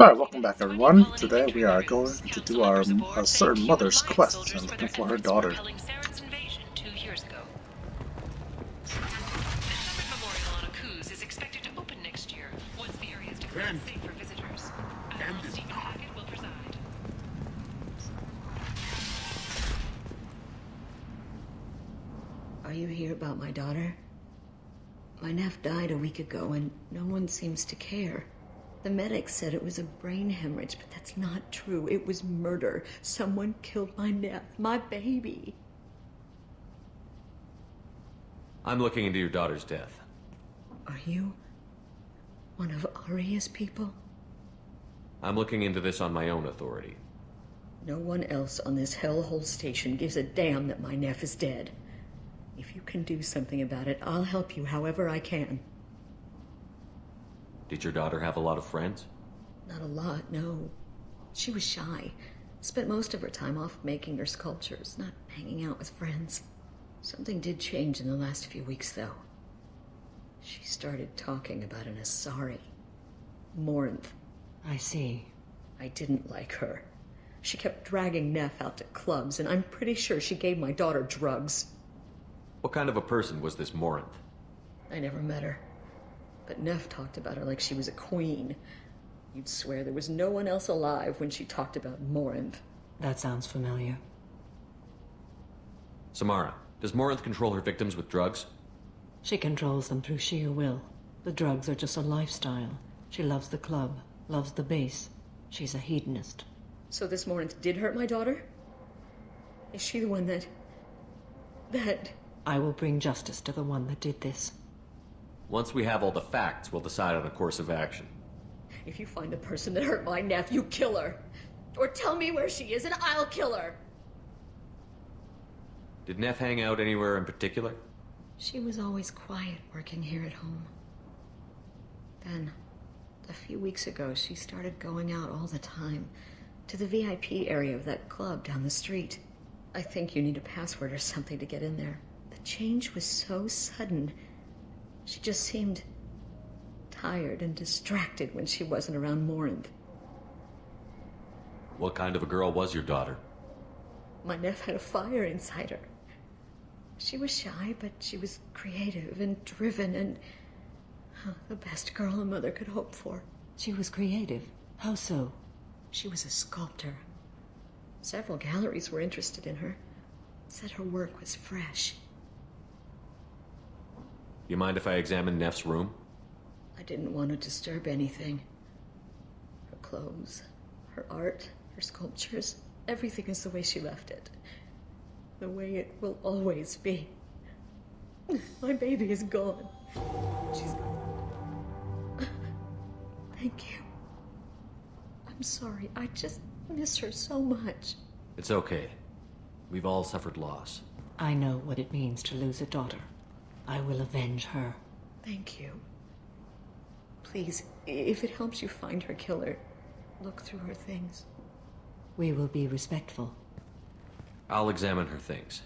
Alright, welcome back everyone. Today we are going to do our certain mother's quest and looking for her daughter. Invasion 2 years ago. The Shepard Memorial on Akuz is expected to open next year once the area is declared safe for visitors. Admiral Stephen Hackett will preside. Are you here about my daughter? My nephew died a week ago and no one seems to care. The medics said it was a brain hemorrhage, but that's not true. It was murder. Someone killed my nephew, my baby. I'm looking into your daughter's death. Are you one of Aria's people? I'm looking into this on my own authority. No one else on this hellhole station gives a damn that my nephew is dead. If you can do something about it, I'll help you however I can. Did your daughter have a lot of friends? Not a lot, no. She was shy. Spent most of her time off making her sculptures, not hanging out with friends. Something did change in the last few weeks, though. She started talking about an Asari. Morinth. I see. I didn't like her. She kept dragging Neff out to clubs, and I'm pretty sure she gave my daughter drugs. What kind of a person was this Morinth? I never met her. But Neff talked about her like she was a queen. You'd swear there was no one else alive when she talked about Morinth. That sounds familiar. Samara, does Morinth control her victims with drugs? She controls them through sheer will. The drugs are just a lifestyle. She loves the club, loves the base. She's a hedonist. So this Morinth did hurt my daughter? Is she the one that... I will bring justice to the one that did this. Once we have all the facts, we'll decide on a course of action. If you find the person that hurt my nephew, kill her. Or tell me where she is and I'll kill her. Did Neff hang out anywhere in particular? She was always quiet working here at home. Then, a few weeks ago, she started going out all the time to the VIP area of that club down the street. I think you need a password or something to get in there. The change was so sudden. She just seemed tired and distracted when she wasn't around Morinth. What kind of a girl was your daughter? My nephew had a fire inside her. She was shy, but she was creative and driven and the best girl a mother could hope for. She was creative. How so? She was a sculptor. Several galleries were interested in her. Said her work was fresh. You mind if I examine Neff's room? I didn't want to disturb anything. Her clothes, her art, her sculptures, everything is the way she left it. The way it will always be. My baby is gone. She's gone. Thank you. I'm sorry. I just miss her so much. It's okay. We've all suffered loss. I know what it means to lose a daughter. I will avenge her. Thank you. Please, if it helps you find her killer, look through her things. We will be respectful. I'll examine her things.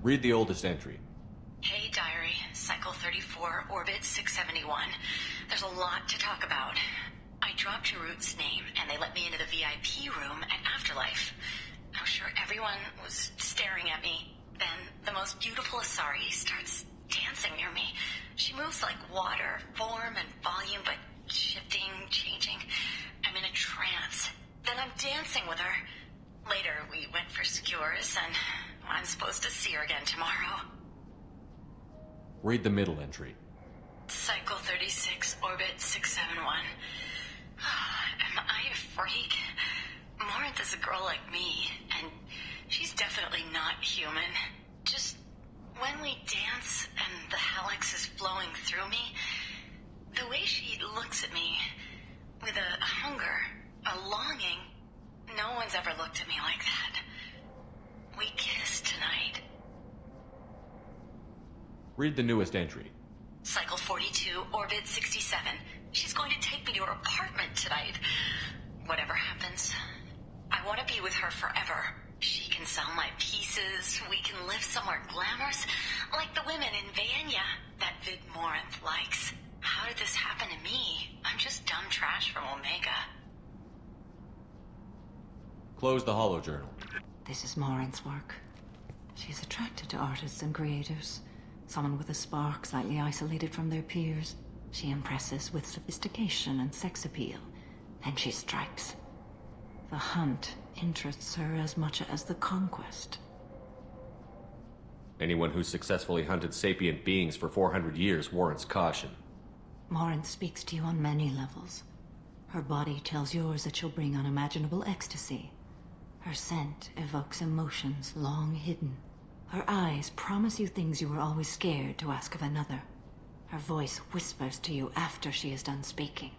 Read the oldest entry. Hey, Diary. Cycle 34, Orbit 671. There's a lot to talk about. I dropped Root's name, and they let me into the VIP room at Afterlife. I'm sure everyone was staring at me. Then the most beautiful Asari starts dancing near me. She moves like water, form and volume, but shifting, changing. I'm in a trance. Then I'm dancing with her. Later, we went for skewers, and I'm supposed to see her again tomorrow. Read the middle entry. Cycle 36, Orbit 671. Am I a freak? Morinth is a girl like me, and she's definitely not human. Just when we dance and the helix is flowing through me, the way she looks at me with a hunger, a longing, no one's ever looked at me like that. We kissed tonight. Read the newest entry. Cycle 42, Orbit 67. She's going to take me to her apartment tonight. whatever happens. I want to be with her forever. She can sell my pieces, we can live somewhere glamorous, like the women in Vanya that Vid Morinth likes. How did this happen to me? I'm just dumb trash from Omega. Close the holojournal. This is Morinth's work. She's attracted to artists and creators. Someone with a spark, slightly isolated from their peers. She impresses with sophistication and sex appeal. Then she strikes. The hunt interests her as much as the conquest. Anyone who's successfully hunted sapient beings for 400 years warrants caution. Morinth speaks to you on many levels. Her body tells yours that she'll bring unimaginable ecstasy. Her scent evokes emotions long hidden. Her eyes promise you things you were always scared to ask of another. Her voice whispers to you after she is done speaking.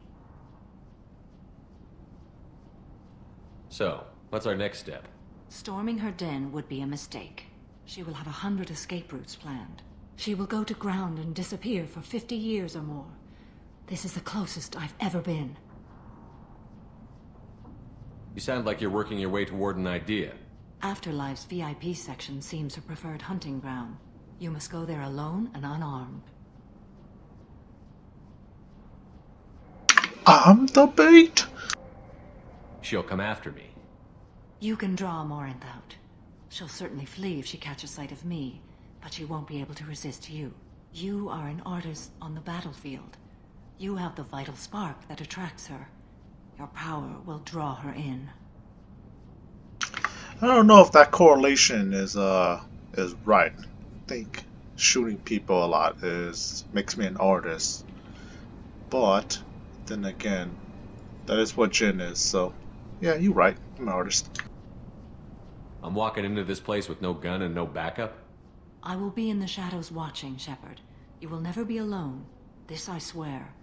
So, what's our next step? Storming her den would be a mistake. She will have 100 escape routes planned. She will go to ground and disappear for 50 years or more. This is the closest I've ever been. You sound like you're working your way toward an idea. Afterlife's VIP section seems her preferred hunting ground. You must go there alone and unarmed. I'm the bait. She'll come after me. You can draw Morinth out. She'll certainly flee if she catches sight of me, but she won't be able to resist you. You are an artist on the battlefield. You have the vital spark that attracts her. Your power will draw her in. I don't know if that correlation is right. I think shooting people a lot makes me an artist. But then again, that is what Jin is, so yeah, you're right. I'm an artist. I'm walking into this place with no gun and no backup? I will be in the shadows watching, Shepard. You will never be alone. This I swear.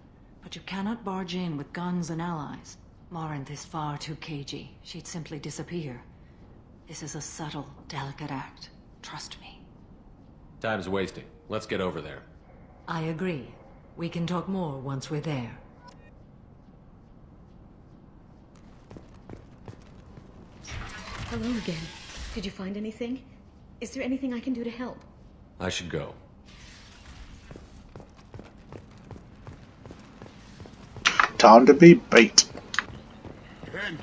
But you cannot barge in with guns and allies. Morinth is far too cagey. She'd simply disappear. This is a subtle, delicate act. Trust me. Time's wasting. Let's get over there. I agree. We can talk more once we're there. Hello again. Did you find anything? Is there anything I can do to help? I should go. Time to be bait. End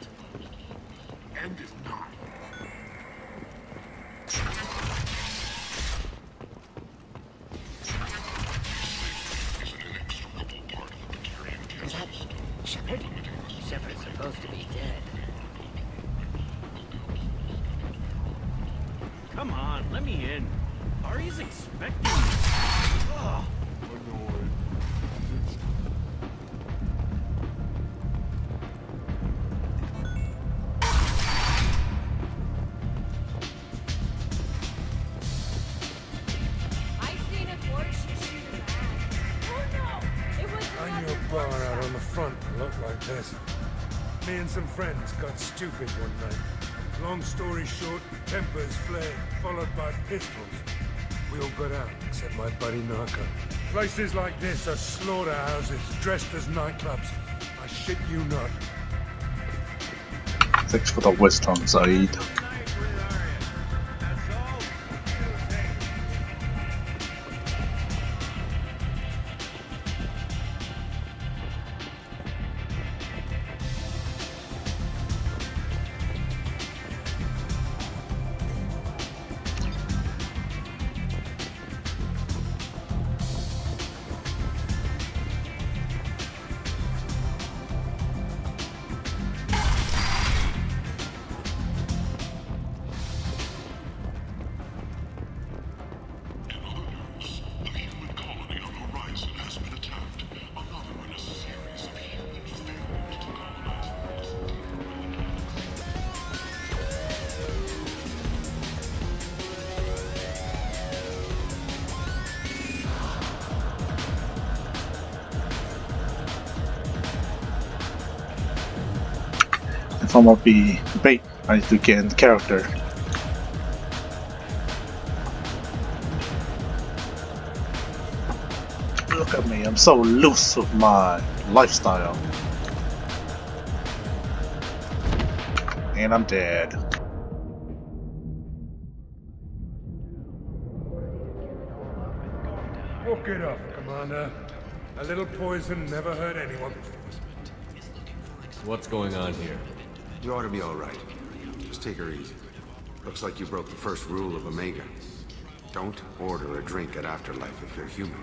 is not. Is an inextricable part of the Batarian Is that Shepard? Shepard's supposed to be dead. Come on, let me in. Ari's expecting me. Ugh. annoyed. I seen a torch shoot a man. Oh no! It was I knew a bar out on the front that looked like this. Me and some friends got stupid one night. Long story short, tempers flared, followed by pistols. We all got out, except my buddy Narco. Places like this are slaughterhouses, dressed as nightclubs. I shit you not. Thanks for the wisdom, Zaid. If I'm gonna be bait, I need to get in the character. Look at me, I'm so loose with my lifestyle. And I'm dead. Walk it off, Commander. A little poison never hurt anyone. What's going on here? You ought to be all right. Just take her easy. Looks like you broke the first rule of Omega. Don't order a drink at Afterlife if you're human.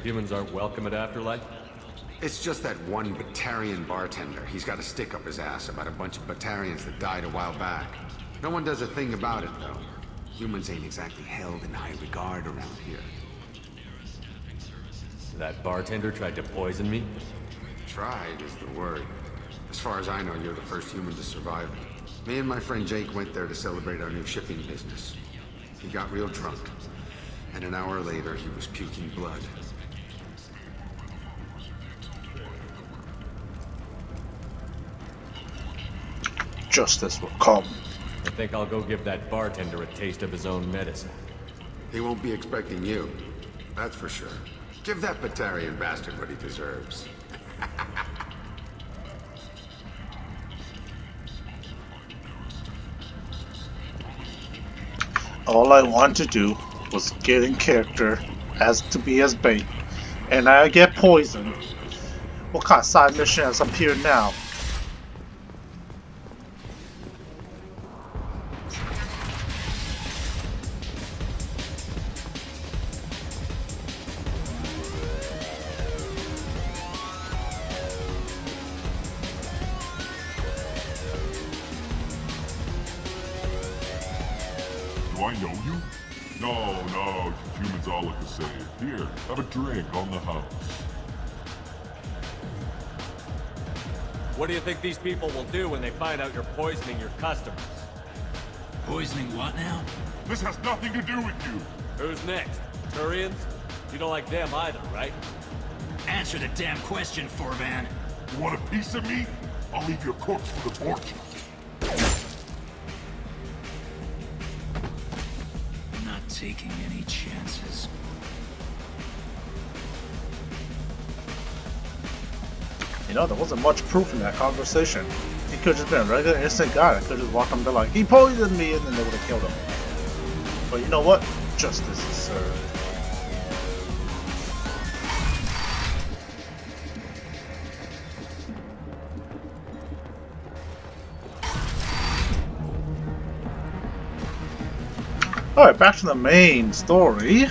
Humans aren't welcome at Afterlife? It's just that one Batarian bartender. He's got a stick up his ass about a bunch of Batarians that died a while back. No one does a thing about it, though. Humans ain't exactly held in high regard around here. That bartender tried to poison me? Tried is the word. As far as I know, you're the first human to survive it. Me and my friend Jake went there to celebrate our new shipping business. He got real drunk, and an hour later he was puking blood. Justice will come. I think I'll go give that bartender a taste of his own medicine. He won't be expecting you. That's for sure. Give that Batarian bastard what he deserves. All I wanted to do was get in character as to be as bait, and I get poisoned. What kind of side mission has appeared now? Do I know you? No, humans all look the same. Here, have a drink on the house. What do you think these people will do when they find out you're poisoning your customers? Poisoning what now? This has nothing to do with you. Who's next? Turians? You don't like them either, right? Answer the damn question, Forvan. You want a piece of me? I'll leave your corpse for the fortune. Not taking any chances. You know, there wasn't much proof in that conversation. He could have just been a regular innocent guy that could have just walked up and been like, he poisoned me, and then they would have killed him. But you know what? Justice is served. Alright, back to the main story.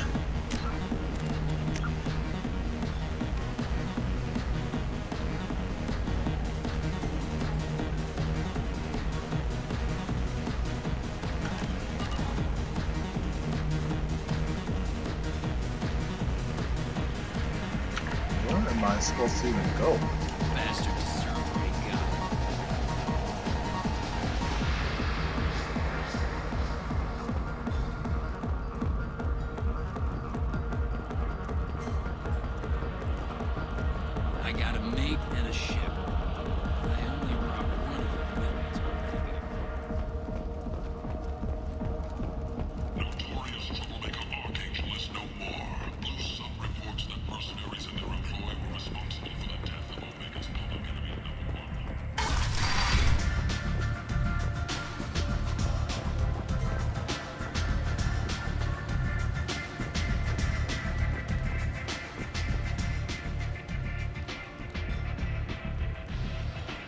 Where am I supposed to even go? Bastard is a great guy. I got a mate and a ship. I only robbed one of the buildings already. Notorious troublemaker Archangel is no more. Blue Sun reports that mercenaries in their employ were responsible for the death of Omega's public enemy #1.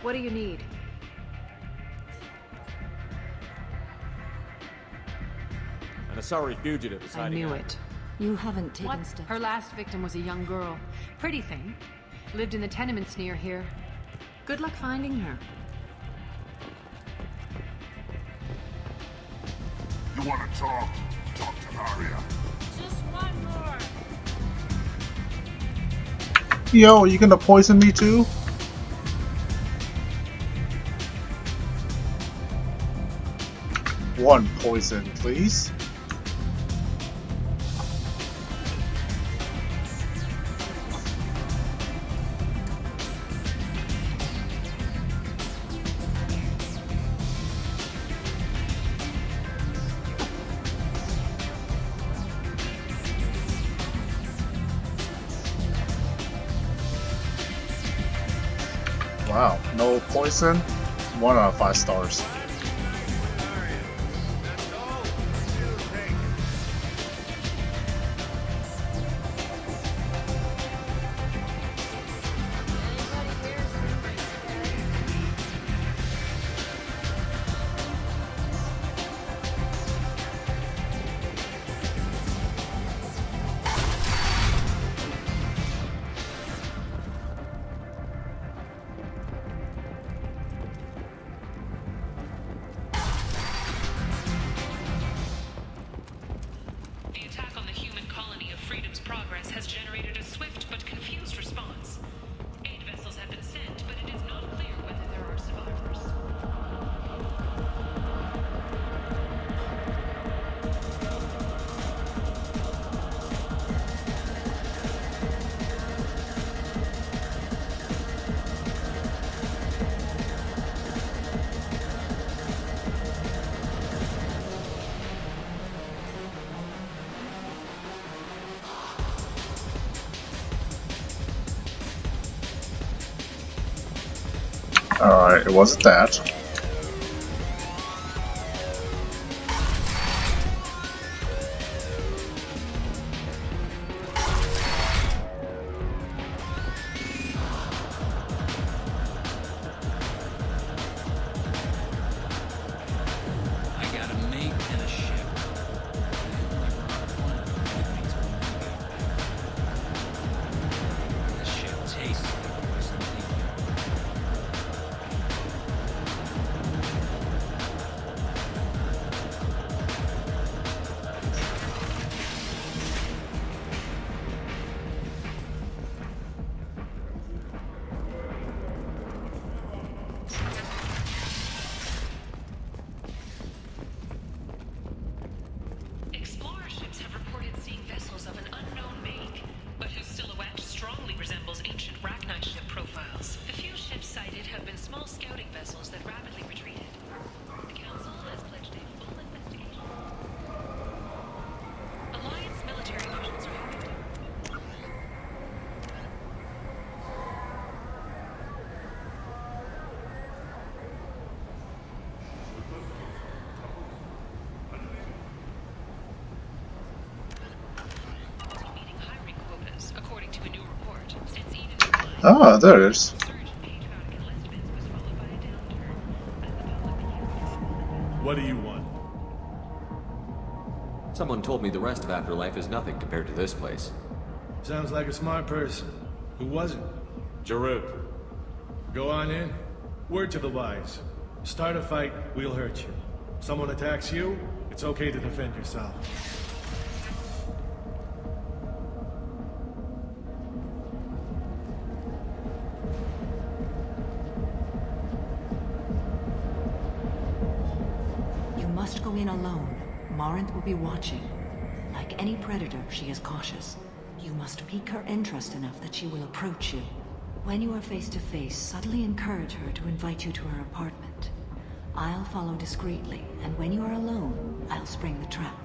What do you need? And a sorry fugitive is I hiding knew out. it. You haven't taken What? steps. Her last victim was a young girl. Pretty thing. Lived in the tenements near here. Good luck finding her. You want to talk? Talk to Aria. Just one more. Yo, are you gonna poison me too? One poison, please. Wow, no poison? 1 out of 5 stars. The attack on the human colony of Freedom's Progress has generated a swift but confused response. 8 vessels have been sent, but it is not clear whether there are survivors. Alright, it wasn't that. I got a mate and a ship. The ship tastes like poison. Explorer ships have reported seeing vessels of an unknown make, but whose silhouette strongly resembles ancient Rachni ship profiles. The few ships sighted have been small scouting vessels that rapidly retreated. The Council has pledged a full investigation. Alliance military officials are having to... meeting hiring quotas, according to a new report. Since Eden declined, Ah, there it is. surge in patriotic enlistments was followed by a downturn as the public began. What do you want? Someone told me the rest of Afterlife is nothing compared to this place. Sounds like a smart person. Who was it? Jarut. Go on in. Word to the wise. Start a fight, we'll hurt you. Someone attacks you, it's okay to defend yourself. You must go in alone. Morinth will be watching. Like any predator, she is cautious. You must pique her interest enough that she will approach you. When you are face to face, subtly encourage her to invite you to her apartment. I'll follow discreetly, and when you are alone, I'll spring the trap.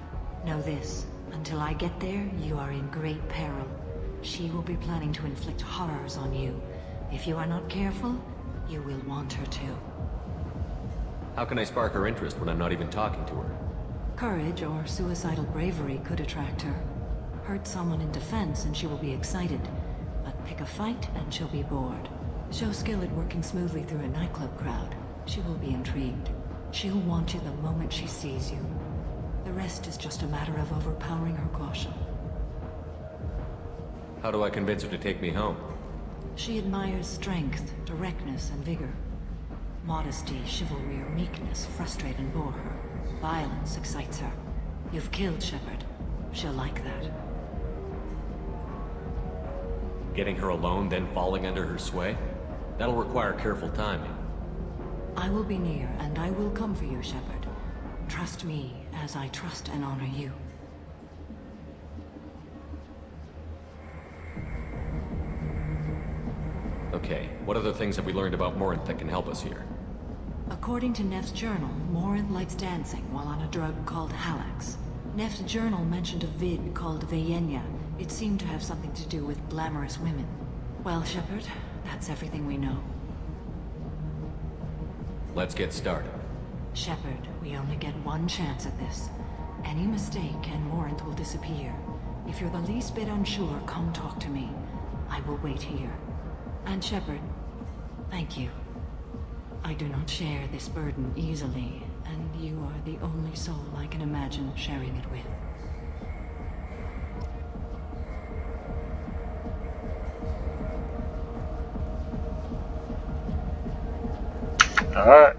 Know this, until I get there, you are in great peril. She will be planning to inflict horrors on you. If you are not careful, you will want her to. How can I spark her interest when I'm not even talking to her? Courage or suicidal bravery could attract her. Hurt someone in defense and she will be excited. But pick a fight and she'll be bored. Show skill at working smoothly through a nightclub crowd. She will be intrigued. She'll want you the moment she sees you. The rest is just a matter of overpowering her caution. How do I convince her to take me home? She admires strength, directness, and vigor. Modesty, chivalry, or meekness frustrate and bore her. Violence excites her. You've killed Shepard. She'll like that. Getting her alone, then falling under her sway? That'll require careful timing. I will be near, and I will come for you, Shepard. Trust me, as I trust and honor you. Okay, what other things have we learned about Morinth that can help us here? According to Neff's journal, Morinth likes dancing while on a drug called Halax. Neff's journal mentioned a vid called Vayenya. It seemed to have something to do with glamorous women. Well, Shepard, that's everything we know. Let's get started. Shepard, we only get one chance at this. Any mistake and Morant will disappear. If you're the least bit unsure, come talk to me. I will wait here. And Shepard, thank you. I do not share this burden easily, and you are the only soul I can imagine sharing it with. Alright,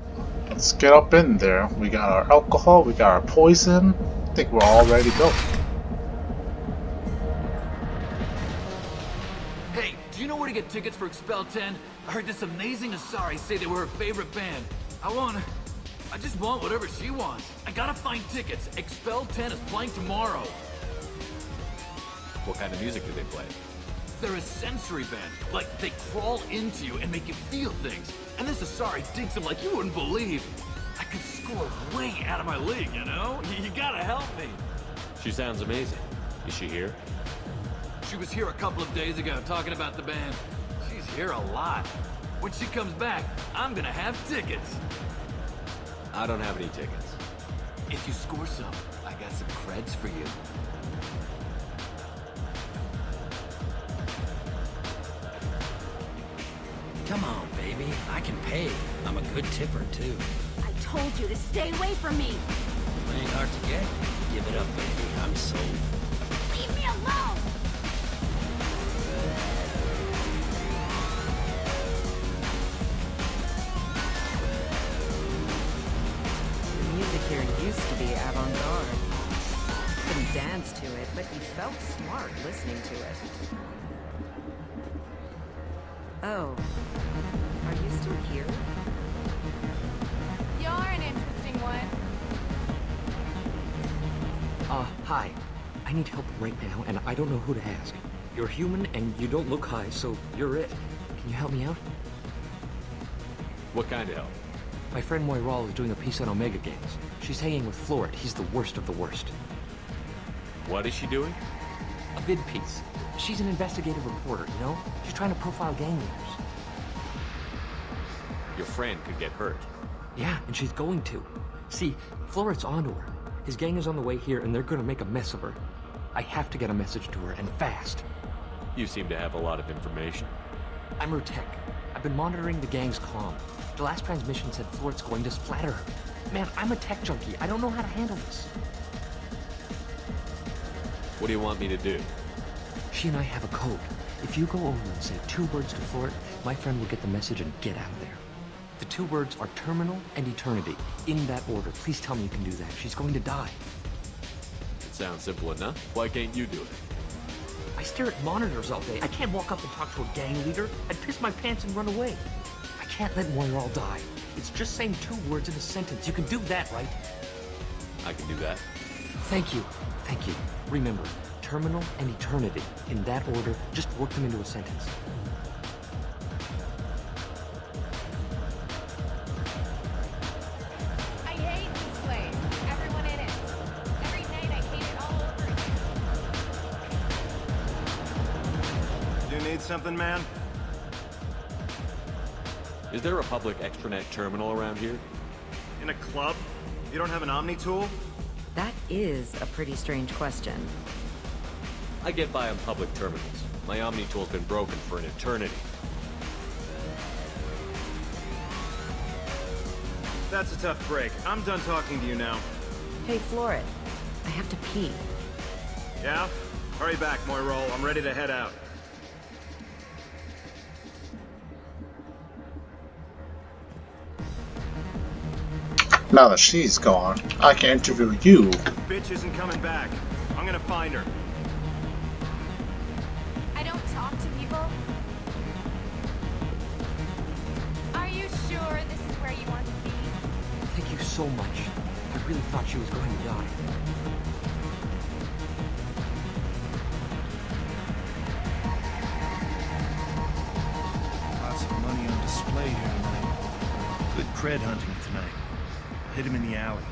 let's get up in there. We got our alcohol, we got our poison. I think we're all ready to go. Hey, do you know where to get tickets for Expel 10? I heard this amazing Asari say they were her favorite band. I just want whatever she wants. I gotta find tickets. Expel 10 is playing tomorrow. What kind of music do they play? They're a sensory band. Like, they crawl into you and make you feel things. And this Asari digs them like you wouldn't believe. I could score way out of my league, you know? You gotta help me. She sounds amazing. Is she here? She was here a couple of days ago talking about the band. She's here a lot. When she comes back, I'm gonna have tickets. I don't have any tickets. If you score some, I got some creds for you. Come on, baby. I can pay. I'm a good tipper, too. I told you to stay away from me. Ain't hard to get. Give it up, baby. I'm sold. Leave me alone! The music here used to be avant-garde. Couldn't dance to it, but you felt smart listening to it. Oh. Are you still here? You're an interesting one. Hi. I need help right now, and I don't know who to ask. You're human, and you don't look high, so you're it. Can you help me out? What kind of help? My friend Moiral is doing a piece on Omega Games. She's hanging with Florid. He's the worst of the worst. What is she doing? A vid piece. She's an investigative reporter, you know? She's trying to profile gang leaders. Your friend could get hurt. Yeah, and she's going to. See, Florid's onto her. His gang is on the way here, and they're gonna make a mess of her. I have to get a message to her, and fast. You seem to have a lot of information. I'm her tech. I've been monitoring the gang's comm. The last transmission said Florid's going to splatter her. Man, I'm a tech junkie. I don't know how to handle this. What do you want me to do? She and I have a code. If you go over and say 2 words to Florid, my friend will get the message and get out of there. The 2 words are terminal and eternity. In that order. Please tell me you can do that. She's going to die. It sounds simple enough. Why can't you do it? I stare at monitors all day. I can't walk up and talk to a gang leader. I'd piss my pants and run away. I can't let Moiral die. It's just saying 2 words in a sentence. You can do that, right? I can do that. Thank you. Thank you. Remember, terminal and eternity. In that order, just work them into a sentence. I hate this place. Everyone in it. Every night I hate it all over again. You need something, man? Is there a public extranet terminal around here? In a club? You don't have an Omni tool? That is a pretty strange question. I get by on public terminals. My Omni tool's been broken for an eternity. That's a tough break. I'm done talking to you now. Hey, Florid. I have to pee. Yeah? Hurry back, Moiral. I'm ready to head out. Now that she's gone, I can interview you. Bitch isn't coming back. I'm gonna find her. I don't talk to people. Are you sure this is where you want to be? Thank you so much. I really thought she was going to die. Lots of money on display here tonight. Good cred hunting tonight. Hit him in the alley.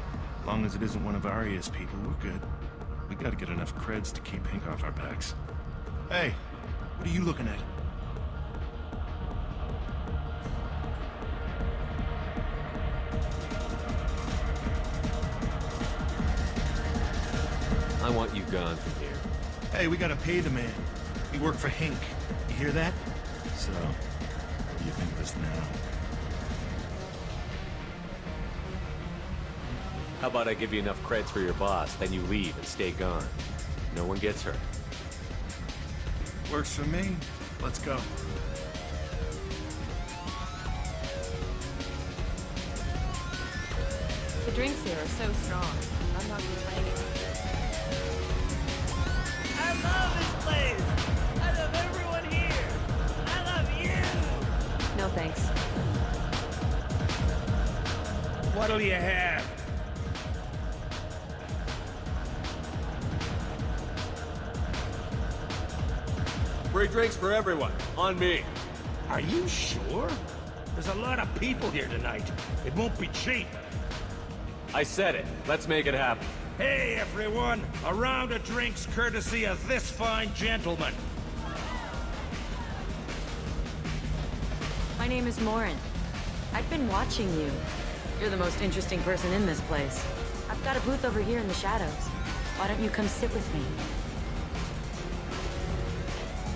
As long as it isn't one of Arya's people, we're good. We gotta get enough creds to keep Hank off our backs. Hey, what are you looking at? I want you gone from here. Hey, we gotta pay the man. We work for Hink. You hear that? So, what do you think of this now? How about I give you enough creds for your boss, then you leave and stay gone. No one gets hurt. Works for me. Let's go. The drinks here are so strong. I'm not complaining. I love this place! I love everyone here! I love you! No thanks. What'll you have? Free drinks for everyone. On me. Are you sure? There's a lot of people here tonight. It won't be cheap. I said it. Let's make it happen. Hey, everyone! A round of drinks courtesy of this fine gentleman. My name is Morin. I've been watching you. You're the most interesting person in this place. I've got a booth over here in the shadows. Why don't you come sit with me?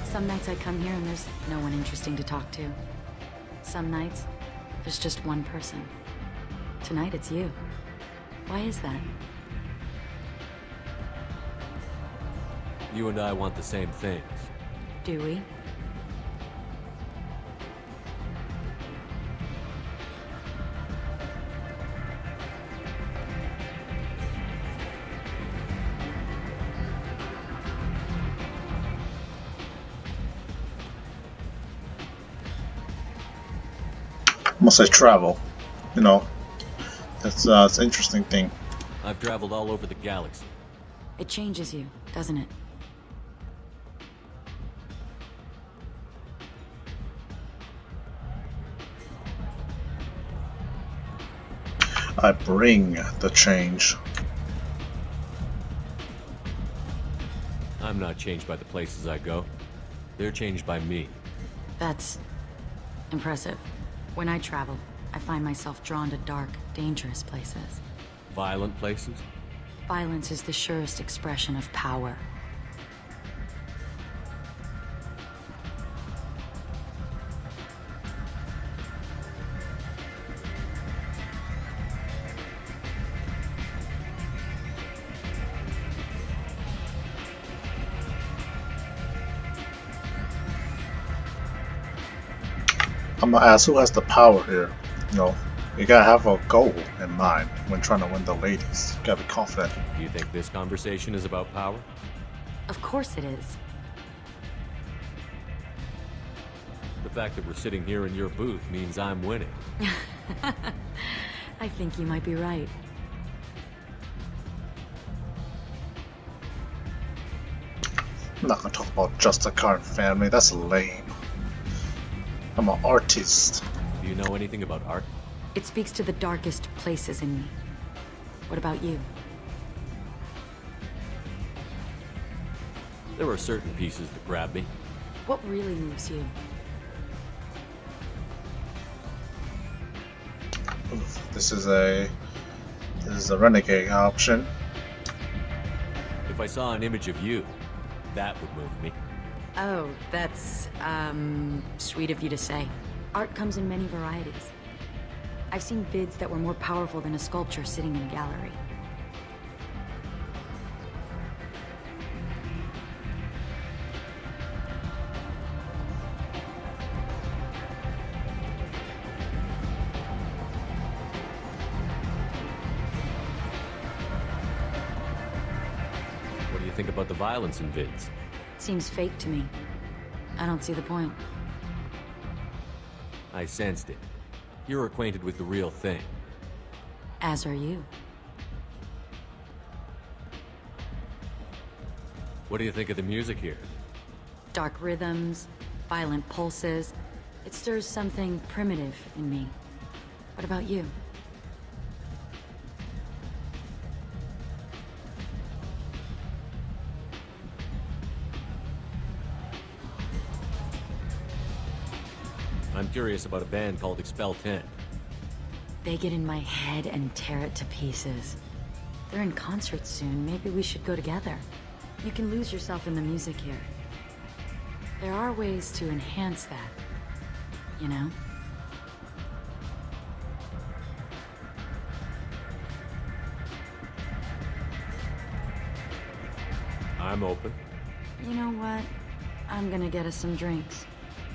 Some nights I come here and there's no one interesting to talk to. Some nights, there's just one person. Tonight it's you. Why is that? You and I want the same things. Do we? Must I travel? You know, it's an interesting thing. I've traveled all over the galaxy. It changes you, doesn't it? I bring the change. I'm not changed by the places I go. They're changed by me. That's impressive. When I travel, I find myself drawn to dark, dangerous places. Violent places? Violence is the surest expression of power. I'm gonna ask who has the power here. You know, you gotta have a goal in mind when trying to win the ladies. You gotta be confident. Do you think this conversation is about power? Of course it is. The fact that we're sitting here in your booth means I'm winning. I think you might be right. I'm not gonna talk about Justicarn family. That's lame. I'm an artist. Do you know anything about art? It speaks to the darkest places in me. What about you? There are certain pieces that grab me. What really moves you? This is a renegade option. If I saw an image of you, that would move me. Oh, that's, sweet of you to say. Art comes in many varieties. I've seen vids that were more powerful than a sculpture sitting in a gallery. What do you think about the violence in vids? Seems fake to me. I don't see the point. I sensed it. You're acquainted with the real thing. As are you. What do you think of the music here? Dark rhythms, violent pulses. It stirs something primitive in me. What about you? I'm curious about a band called Expel 10. They get in my head and tear it to pieces. They're in concert soon. Maybe we should go together. You can lose yourself in the music here. There are ways to enhance that, you know? I'm open. You know what? I'm gonna get us some drinks.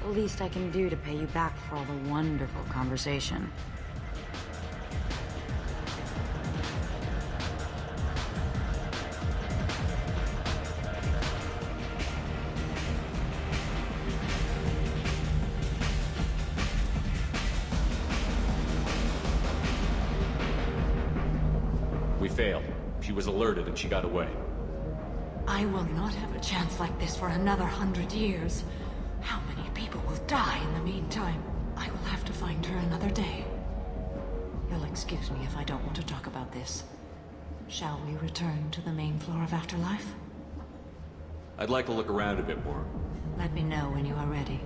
The least I can do to pay you back for all the wonderful conversation. We failed. She was alerted and she got away. I will not have a chance like this for another 100 years. How many people will die in the meantime? I will have to find her another day. You'll excuse me if I don't want to talk about this. Shall we return to the main floor of Afterlife? I'd like to look around a bit more. Let me know when you are ready.